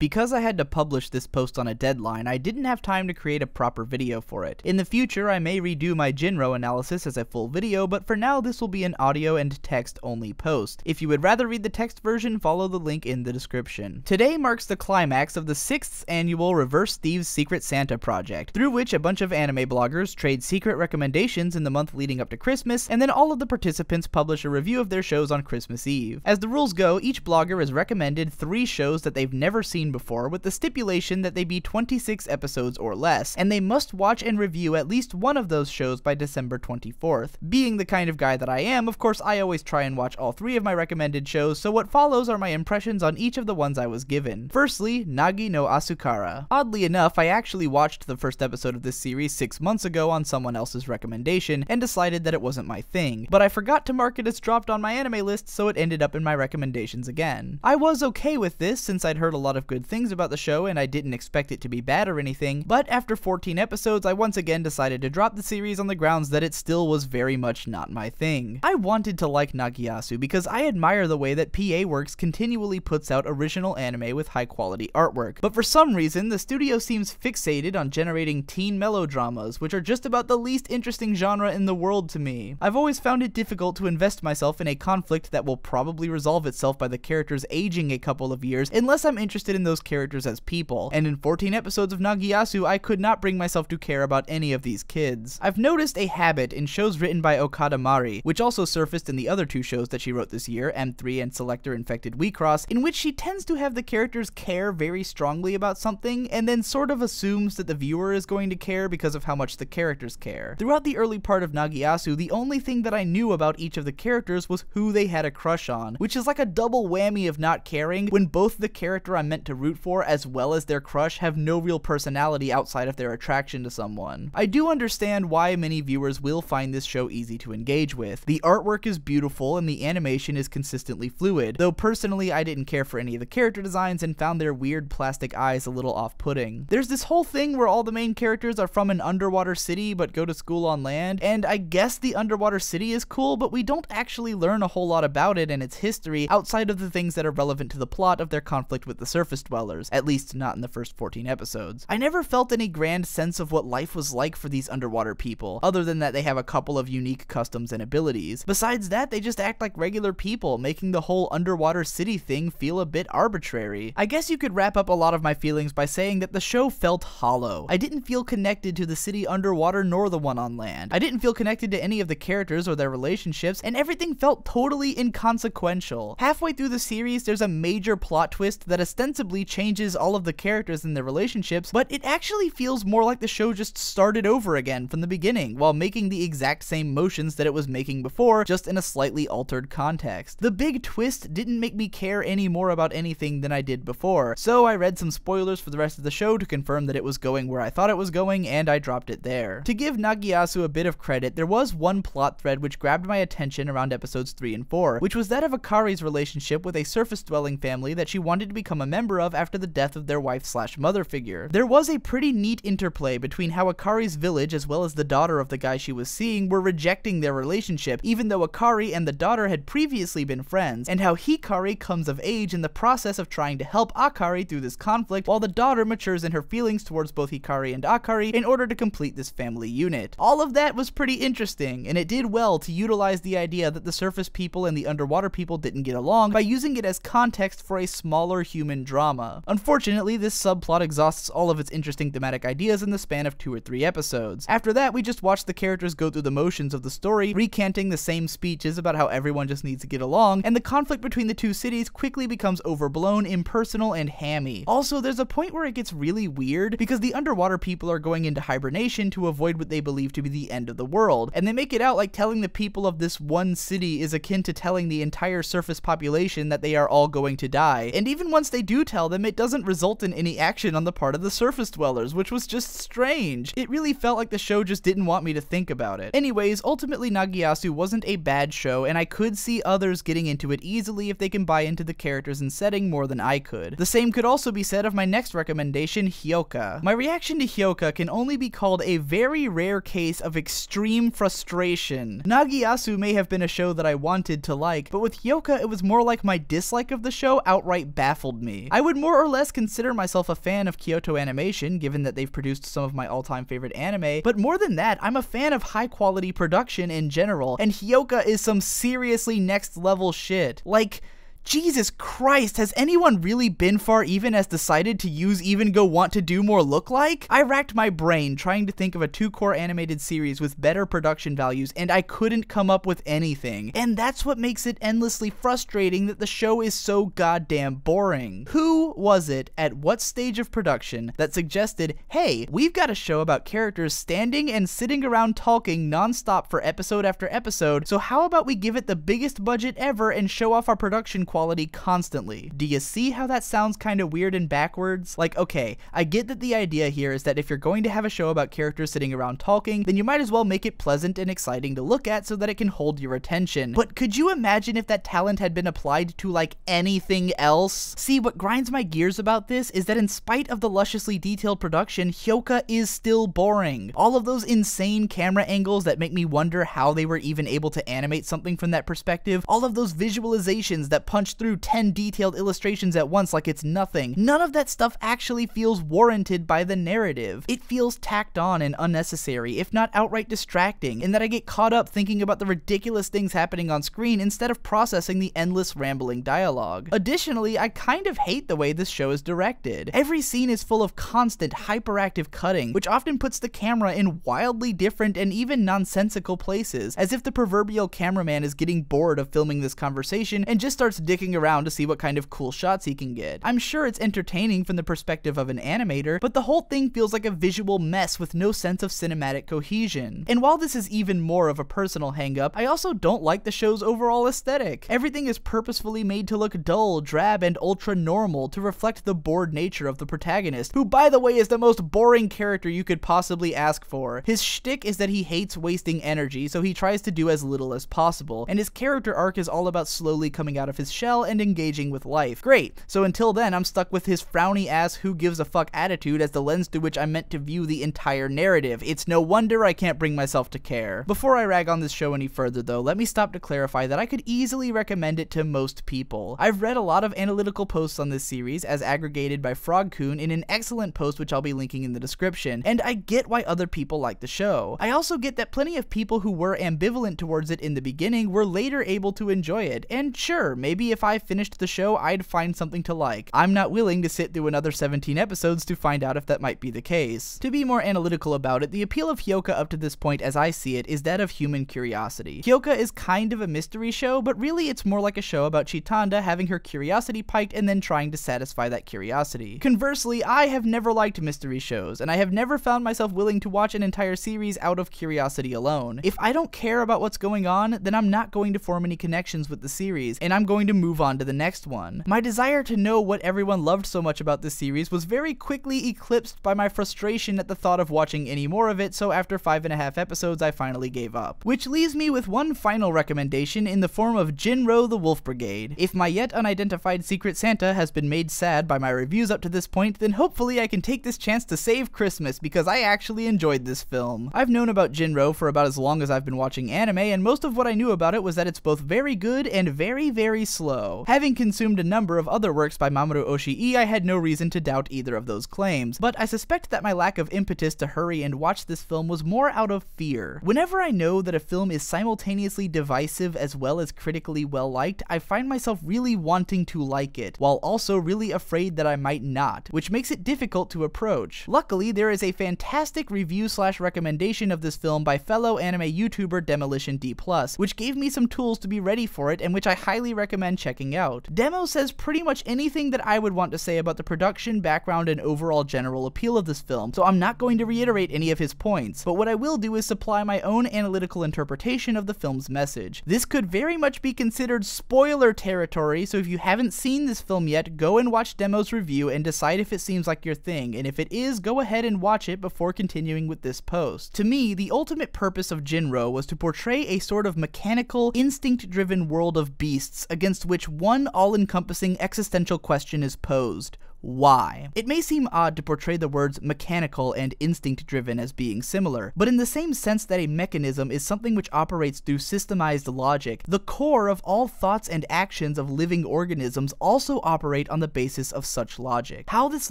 Because I had to publish this post on a deadline, I didn't have time to create a proper video for it. In the future, I may redo my Jin-Roh analysis as a full video, but for now this will be an audio and text only post. If you would rather read the text version, follow the link in the description. Today marks the climax of the 6th annual Reverse Thieves Secret Santa project, through which a bunch of anime bloggers trade secret recommendations in the month leading up to Christmas, and then all of the participants publish a review of their shows on Christmas Eve. As the rules go, each blogger is recommended 3 shows that they've never seen before, with the stipulation that they be 26 episodes or less, and they must watch and review at least one of those shows by December 24th. Being the kind of guy that I am, of course I always try and watch all 3 of my recommended shows, so what follows are my impressions on each of the ones I was given. Firstly, Nagi no Asukara. Oddly enough, I actually watched the first episode of this series 6 months ago on someone else's recommendation, and decided that it wasn't my thing, but I forgot to mark it as dropped on my anime list, so it ended up in my recommendations again. I was okay with this, since I'd heard a lot of good things about the show and I didn't expect it to be bad or anything, but after 14 episodes I once again decided to drop the series on the grounds that it still was very much not my thing. I wanted to like Nagiasu because I admire the way that PA Works continually puts out original anime with high quality artwork, but for some reason the studio seems fixated on generating teen melodramas, which are just about the least interesting genre in the world to me. I've always found it difficult to invest myself in a conflict that will probably resolve itself by the characters aging a couple of years unless I'm interested in those characters as people, and in 14 episodes of Nagiasu I could not bring myself to care about any of these kids. I've noticed a habit in shows written by Okada Mari, which also surfaced in the other 2 shows that she wrote this year, M3 and Selector Infected Wheatcross, in which she tends to have the characters care very strongly about something, and then sort of assumes that the viewer is going to care because of how much the characters care. Throughout the early part of Nagiasu, the only thing that I knew about each of the characters was who they had a crush on, which is like a double whammy of not caring when both the character I'm meant to root for as well as their crush have no real personality outside of their attraction to someone. I do understand why many viewers will find this show easy to engage with. The artwork is beautiful and the animation is consistently fluid, though personally I didn't care for any of the character designs and found their weird plastic eyes a little off-putting. There's this whole thing where all the main characters are from an underwater city but go to school on land, and I guess the underwater city is cool, but we don't actually learn a whole lot about it and its history outside of the things that are relevant to the plot of their conflict with the surface dwellers, at least not in the first 14 episodes. I never felt any grand sense of what life was like for these underwater people, other than that they have a couple of unique customs and abilities. Besides that, they just act like regular people, making the whole underwater city thing feel a bit arbitrary. I guess you could wrap up a lot of my feelings by saying that the show felt hollow. I didn't feel connected to the city underwater nor the one on land. I didn't feel connected to any of the characters or their relationships, and everything felt totally inconsequential. Halfway through the series, there's a major plot twist that ostensibly changes all of the characters and their relationships, but it actually feels more like the show just started over again from the beginning, while making the exact same motions that it was making before, just in a slightly altered context. The big twist didn't make me care any more about anything than I did before, so I read some spoilers for the rest of the show to confirm that it was going where I thought it was going, and I dropped it there. To give Nagiasu a bit of credit, there was one plot thread which grabbed my attention around episodes 3 and 4, which was that of Akari's relationship with a surface-dwelling family that she wanted to become a member of after the death of their wife/mother figure. There was a pretty neat interplay between how Akari's village as well as the daughter of the guy she was seeing were rejecting their relationship, even though Akari and the daughter had previously been friends, and how Hikari comes of age in the process of trying to help Akari through this conflict, while the daughter matures in her feelings towards both Hikari and Akari in order to complete this family unit. All of that was pretty interesting, and it did well to utilize the idea that the surface people and the underwater people didn't get along by using it as context for a smaller human drama. Unfortunately, this subplot exhausts all of its interesting thematic ideas in the span of 2 or 3 episodes. After that, we just watch the characters go through the motions of the story, recanting the same speeches about how everyone just needs to get along, and the conflict between the 2 cities quickly becomes overblown, impersonal, and hammy. Also, there's a point where it gets really weird, because the underwater people are going into hibernation to avoid what they believe to be the end of the world, and they make it out like telling the people of this one city is akin to telling the entire surface population that they are all going to die, and even once they do tell them, it doesn't result in any action on the part of the surface dwellers, which was just strange. It really felt like the show just didn't want me to think about it. Anyways, ultimately Nagiasu wasn't a bad show, and I could see others getting into it easily if they can buy into the characters and setting more than I could. The same could also be said of my next recommendation, Hyouka. My reaction to Hyouka can only be called a very rare case of extreme frustration. Nagiasu may have been a show that I wanted to like, but with Hyouka it was more like my dislike of the show outright baffled me. I would would more or less consider myself a fan of Kyoto Animation, given that they've produced some of my all-time favorite anime, but more than that, I'm a fan of high-quality production in general, and Hyouka is some seriously next-level shit. Like, Jesus Christ, has anyone really been far even as decided to use even go want to do more look like? I racked my brain trying to think of a 2-core animated series with better production values, and I couldn't come up with anything. And that's what makes it endlessly frustrating that the show is so goddamn boring. Who was it at what stage of production that suggested, hey, we've got a show about characters standing and sitting around talking non-stop for episode after episode, so how about we give it the biggest budget ever and show off our production quality constantly? Do you see how that sounds kind of weird and backwards? Like, okay, I get that the idea here is that if you're going to have a show about characters sitting around talking, then you might as well make it pleasant and exciting to look at so that it can hold your attention. But could you imagine if that talent had been applied to like anything else? See, what grinds my gears about this is that in spite of the lusciously detailed production, Hyouka is still boring. All of those insane camera angles that make me wonder how they were even able to animate something from that perspective, all of those visualizations that punch through 10 detailed illustrations at once like it's nothing. None of that stuff actually feels warranted by the narrative. It feels tacked on and unnecessary, if not outright distracting, in that I get caught up thinking about the ridiculous things happening on screen instead of processing the endless rambling dialogue. Additionally, I kind of hate the way this show is directed. Every scene is full of constant, hyperactive cutting, which often puts the camera in wildly different and even nonsensical places, as if the proverbial cameraman is getting bored of filming this conversation and just starts dicking around to see what kind of cool shots he can get. I'm sure it's entertaining from the perspective of an animator, but the whole thing feels like a visual mess with no sense of cinematic cohesion. And while this is even more of a personal hang-up, I also don't like the show's overall aesthetic. Everything is purposefully made to look dull, drab, and ultra-normal to reflect the bored nature of the protagonist, who, by the way, is the most boring character you could possibly ask for. His shtick is that he hates wasting energy, so he tries to do as little as possible, and his character arc is all about slowly coming out of his shell and engaging with life. Great, so until then I'm stuck with his frowny ass who gives a fuck attitude as the lens through which I'm meant to view the entire narrative. It's no wonder I can't bring myself to care. Before I rag on this show any further though, let me stop to clarify that I could easily recommend it to most people. I've read a lot of analytical posts on this series as aggregated by Frogcoon in an excellent post which I'll be linking in the description, and I get why other people like the show. I also get that plenty of people who were ambivalent towards it in the beginning were later able to enjoy it, and sure, maybe if I finished the show, I'd find something to like. I'm not willing to sit through another 17 episodes to find out if that might be the case. To be more analytical about it, the appeal of Hyouka up to this point, as I see it, is that of human curiosity. Hyouka is kind of a mystery show, but really it's more like a show about Chitanda having her curiosity piqued and then trying to satisfy that curiosity. Conversely, I have never liked mystery shows, and I have never found myself willing to watch an entire series out of curiosity alone. If I don't care about what's going on, then I'm not going to form any connections with the series, and I'm going to move on to the next one. My desire to know what everyone loved so much about this series was very quickly eclipsed by my frustration at the thought of watching any more of it, so after 5.5 episodes I finally gave up. Which leaves me with one final recommendation in the form of Jin-Roh the Wolf Brigade. If my yet unidentified Secret Santa has been made sad by my reviews up to this point, then hopefully I can take this chance to save Christmas because I actually enjoyed this film. I've known about Jin-Roh for about as long as I've been watching anime, and most of what I knew about it was that it's both very good and very, very slow. Having consumed a number of other works by Mamoru Oshii, I had no reason to doubt either of those claims, but I suspect that my lack of impetus to hurry and watch this film was more out of fear. Whenever I know that a film is simultaneously divisive as well as critically well-liked, I find myself really wanting to like it, while also really afraid that I might not, which makes it difficult to approach. Luckily, there is a fantastic review/recommendation of this film by fellow anime YouTuber Demolition D+, which gave me some tools to be ready for it and which I highly recommend checking out. Demo says pretty much anything that I would want to say about the production, background, and overall general appeal of this film, so I'm not going to reiterate any of his points, but what I will do is supply my own analytical interpretation of the film's message. This could very much be considered spoiler territory, so if you haven't seen this film yet, go and watch Demo's review and decide if it seems like your thing, and if it is, go ahead and watch it before continuing with this post. To me, the ultimate purpose of Jin-Roh was to portray a sort of mechanical, instinct-driven world of beasts against which one all-encompassing existential question is posed. why. It may seem odd to portray the words mechanical and instinct-driven as being similar, but in the same sense that a mechanism is something which operates through systemized logic, the core of all thoughts and actions of living organisms also operate on the basis of such logic. How this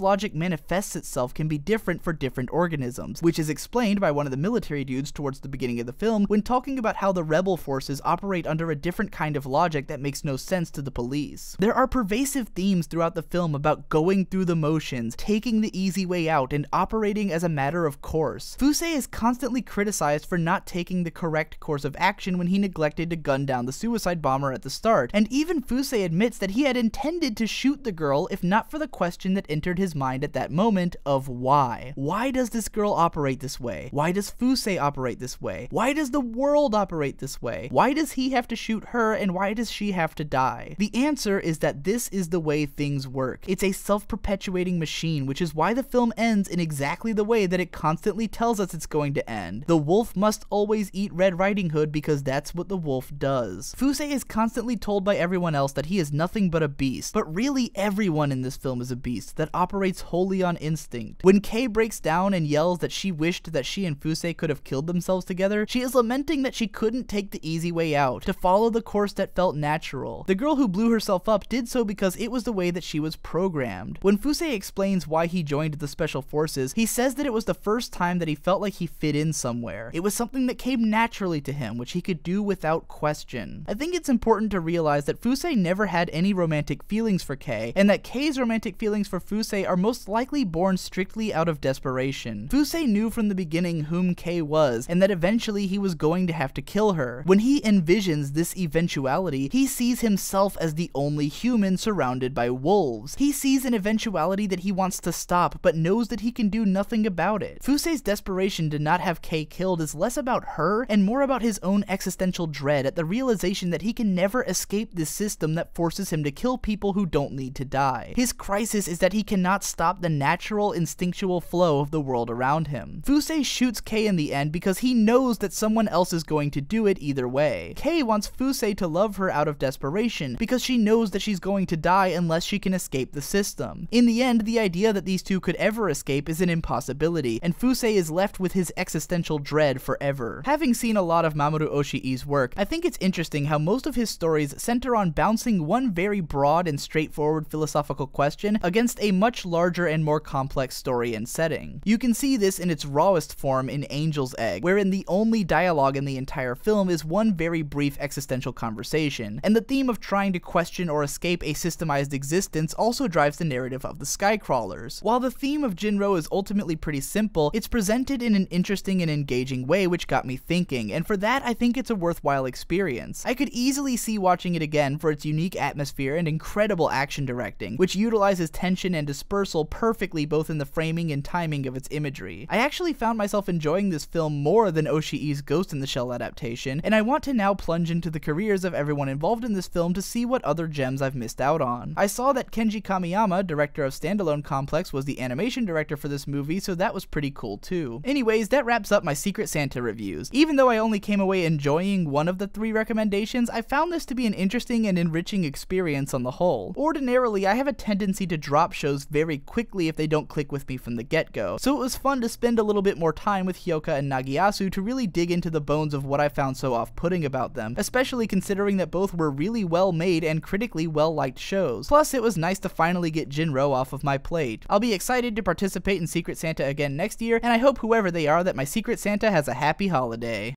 logic manifests itself can be different for different organisms, which is explained by one of the military dudes towards the beginning of the film when talking about how the rebel forces operate under a different kind of logic that makes no sense to the police. There are pervasive themes throughout the film about going through the motions, taking the easy way out, and operating as a matter of course. Fusei is constantly criticized for not taking the correct course of action when he neglected to gun down the suicide bomber at the start, and even Fusei admits that he had intended to shoot the girl if not for the question that entered his mind at that moment of why. Why does this girl operate this way? Why does Fusei operate this way? Why does the world operate this way? Why does he have to shoot her, and why does she have to die? The answer is that this is the way things work. It's a self-perpetuating machine, which is why the film ends in exactly the way that it constantly tells us it's going to end. The wolf must always eat Red Riding Hood because that's what the wolf does. Fusei is constantly told by everyone else that he is nothing but a beast, but really everyone in this film is a beast that operates wholly on instinct. When Kei breaks down and yells that she wished that she and Fusei could have killed themselves together, she is lamenting that she couldn't take the easy way out, to follow the course that felt natural. The girl who blew herself up did so because it was the way that she was programmed. When Fusei explains why he joined the special forces, he says that it was the first time that he felt like he fit in somewhere. It was something that came naturally to him, which he could do without question. I think it's important to realize that Fusei never had any romantic feelings for Kei, and that Kei's romantic feelings for Fusei are most likely born strictly out of desperation. Fusei knew from the beginning whom Kei was, and that eventually he was going to have to kill her. When he envisions this eventuality, he sees himself as the only human surrounded by wolves. He sees an eventuality that he wants to stop, but knows that he can do nothing about it. Fusei's desperation to not have Kei killed is less about her and more about his own existential dread at the realization that he can never escape this system that forces him to kill people who don't need to die. His crisis is that he cannot stop the natural, instinctual flow of the world around him. Fusei shoots Kei in the end because he knows that someone else is going to do it either way. Kei wants Fusei to love her out of desperation because she knows that she's going to die unless she can escape the system. In the end, the idea that these two could ever escape is an impossibility, and Fusei is left with his existential dread forever. Having seen a lot of Mamoru Oshii's work, I think it's interesting how most of his stories center on bouncing one very broad and straightforward philosophical question against a much larger and more complex story and setting. You can see this in its rawest form in Angel's Egg, wherein the only dialogue in the entire film is one very brief existential conversation, and the theme of trying to question or escape a systemized existence also drives the narrative of the Skycrawlers. While the theme of Jin-Roh is ultimately pretty simple, it's presented in an interesting and engaging way which got me thinking, and for that I think it's a worthwhile experience. I could easily see watching it again for its unique atmosphere and incredible action directing, which utilizes tension and dispersal perfectly both in the framing and timing of its imagery. I actually found myself enjoying this film more than Oshii's Ghost in the Shell adaptation, and I want to now plunge into the careers of everyone involved in this film to see what other gems I've missed out on. I saw that Kenji Kamiyama, director of Standalone Complex, was the animation director for this movie, so that was pretty cool too. Anyways, that wraps up my Secret Santa reviews. Even though I only came away enjoying one of the 3 recommendations, I found this to be an interesting and enriching experience on the whole. Ordinarily, I have a tendency to drop shows very quickly if they don't click with me from the get-go, so it was fun to spend a little bit more time with Hyouka and Nagiasu to really dig into the bones of what I found so off-putting about them, especially considering that both were really well-made and critically well-liked shows. Plus, it was nice to finally get Jin-Roh off of my plate. I'll be excited to participate in Secret Santa again next year, and I hope whoever they are that my Secret Santa has a happy holiday.